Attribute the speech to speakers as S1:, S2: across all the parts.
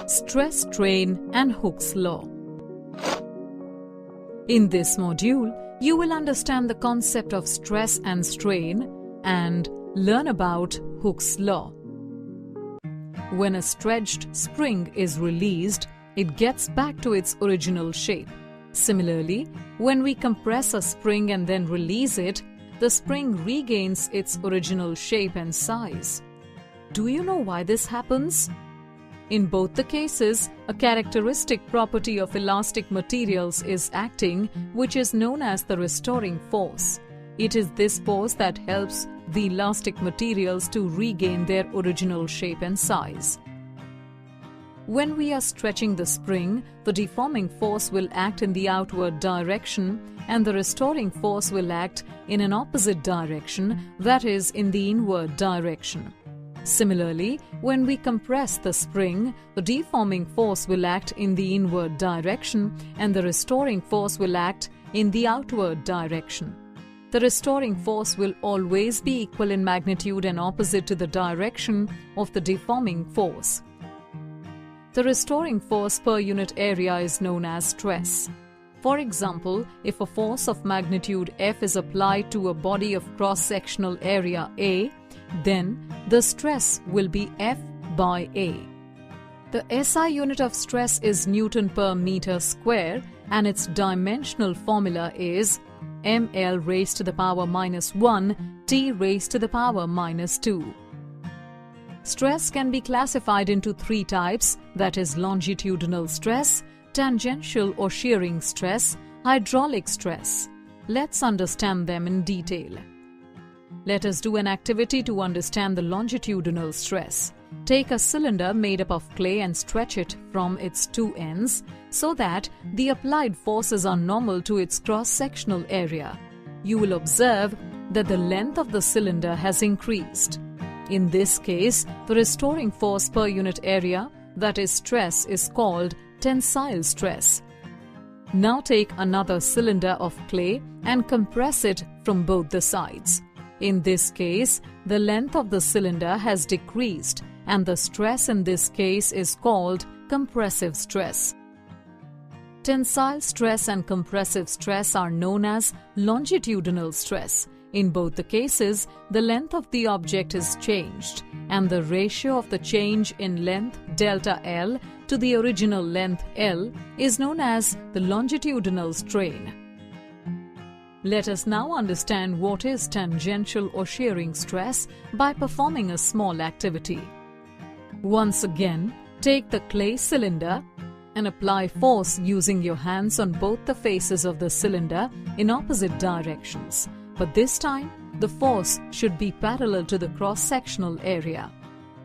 S1: stress, strain, and Hooke's law. In this module, you will understand the concept of stress and strain and learn about Hooke's law. When a stretched spring is released, it gets back to its original shape. Similarly, when we compress a spring and then release it, the spring regains its original shape and size. Do you know why this happens? In both the cases, a characteristic property of elastic materials is acting, which is known as the restoring force. It is this force that helps the elastic materials to regain their original shape and size. When we are stretching the spring, the deforming force will act in the outward direction and the restoring force will act in an opposite direction, that is, in the inward direction. Similarly, when we compress the spring, the deforming force will act in the inward direction and the restoring force will act in the outward direction. The restoring force will always be equal in magnitude and opposite to the direction of the deforming force. The restoring force per unit area is known as stress. For example, if a force of magnitude F is applied to a body of cross-sectional area A, then the stress will be F by A. The SI unit of stress is Newton per meter square and its dimensional formula is ml raised to the power minus 1 T raised to the power minus 2. Stress can be classified into three types, that is longitudinal stress, tangential or shearing stress, hydraulic stress. Let's understand them in detail. Let us do an activity to understand the longitudinal stress. Take a cylinder made up of clay and stretch it from its two ends so that the applied forces are normal to its cross-sectional area. You will observe that the length of the cylinder has increased. In this case, the restoring force per unit area, that is stress, is called tensile stress. Now take another cylinder of clay and compress it from both the sides. In this case, the length of the cylinder has decreased and the stress in this case is called compressive stress. Tensile stress and compressive stress are known as longitudinal stress. In both the cases, the length of the object is changed and the ratio of the change in length delta L to the original length L is known as the longitudinal strain. Let us now understand what is tangential or shearing stress by performing a small activity. Once again, take the clay cylinder and apply force using your hands on both the faces of the cylinder in opposite directions. But this time, the force should be parallel to the cross-sectional area.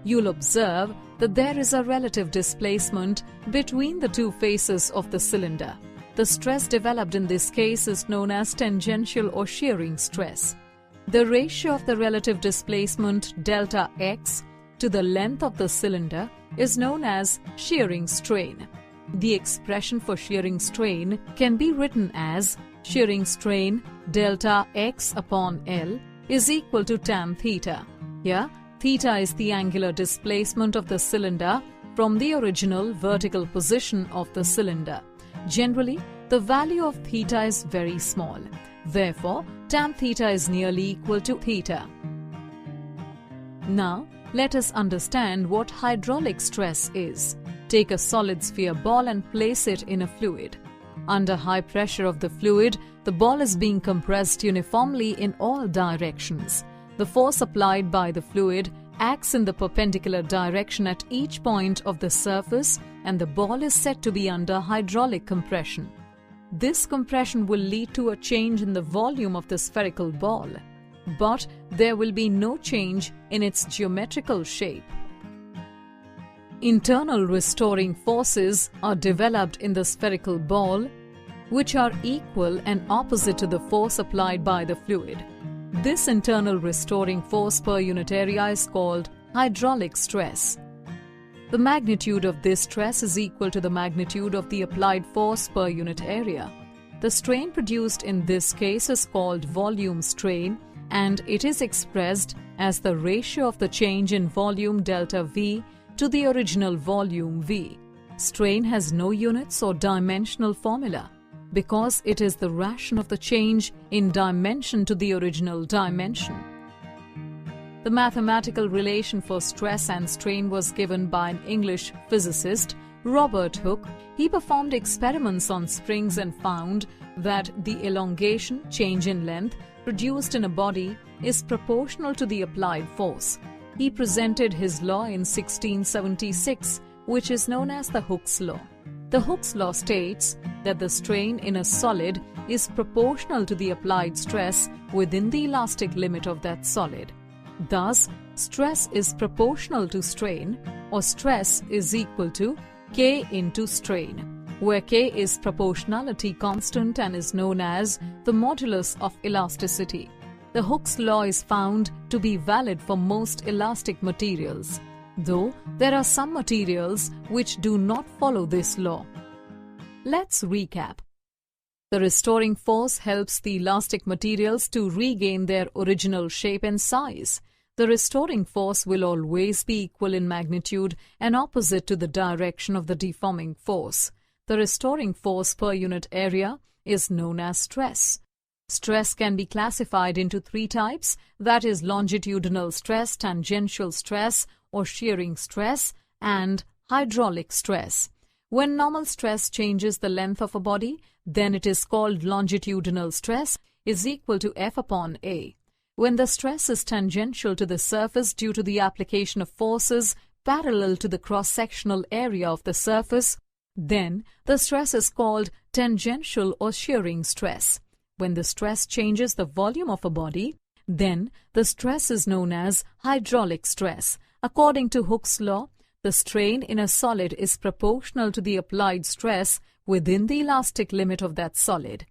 S1: You'll observe that there is a relative displacement between the two faces of the cylinder. The stress developed in this case is known as tangential or shearing stress. The ratio of the relative displacement delta x to the length of the cylinder is known as shearing strain. The expression for shearing strain can be written as shearing strain delta x upon L is equal to tan theta. Here, theta is the angular displacement of the cylinder from the original vertical position of the cylinder. Generally, the value of theta is very small. Therefore, tan theta is nearly equal to theta. Now, let us understand what hydraulic stress is. Take a solid sphere ball and place it in a fluid. Under high pressure of the fluid, the ball is being compressed uniformly in all directions. The force applied by the fluid acts in the perpendicular direction at each point of the surface and the ball is said to be under hydraulic compression. This compression will lead to a change in the volume of the spherical ball, but there will be no change in its geometrical shape. Internal restoring forces are developed in the spherical ball, which are equal and opposite to the force applied by the fluid. This internal restoring force per unit area is called hydraulic stress. The magnitude of this stress is equal to the magnitude of the applied force per unit area. The strain produced in this case is called volume strain, and it is expressed as the ratio of the change in volume delta V to the original volume V. Strain has no units or dimensional formula because it is the ration of the change in dimension to the original dimension. The mathematical relation for stress and strain was given by an English physicist, Robert Hooke. He performed experiments on springs and found that the elongation, change in length, produced in a body is proportional to the applied force. He presented his law in 1676, which is known as the Hooke's law. The Hooke's law states that the strain in a solid is proportional to the applied stress within the elastic limit of that solid. Thus, stress is proportional to strain, or stress is equal to K into strain, where K is proportionality constant and is known as the modulus of elasticity. The Hooke's law is found to be valid for most elastic materials, though there are some materials which do not follow this law. Let's recap. The restoring force helps the elastic materials to regain their original shape and size. The restoring force will always be equal in magnitude and opposite to the direction of the deforming force. The restoring force per unit area is known as stress. Stress can be classified into three types, that is longitudinal stress, tangential stress or shearing stress, and hydraulic stress. When normal stress changes the length of a body, then it is called longitudinal stress is equal to F upon A. When the stress is tangential to the surface due to the application of forces parallel to the cross-sectional area of the surface, then the stress is called tangential or shearing stress. When the stress changes the volume of a body, then the stress is known as hydraulic stress. According to Hooke's law, the strain in a solid is proportional to the applied stress within the elastic limit of that solid.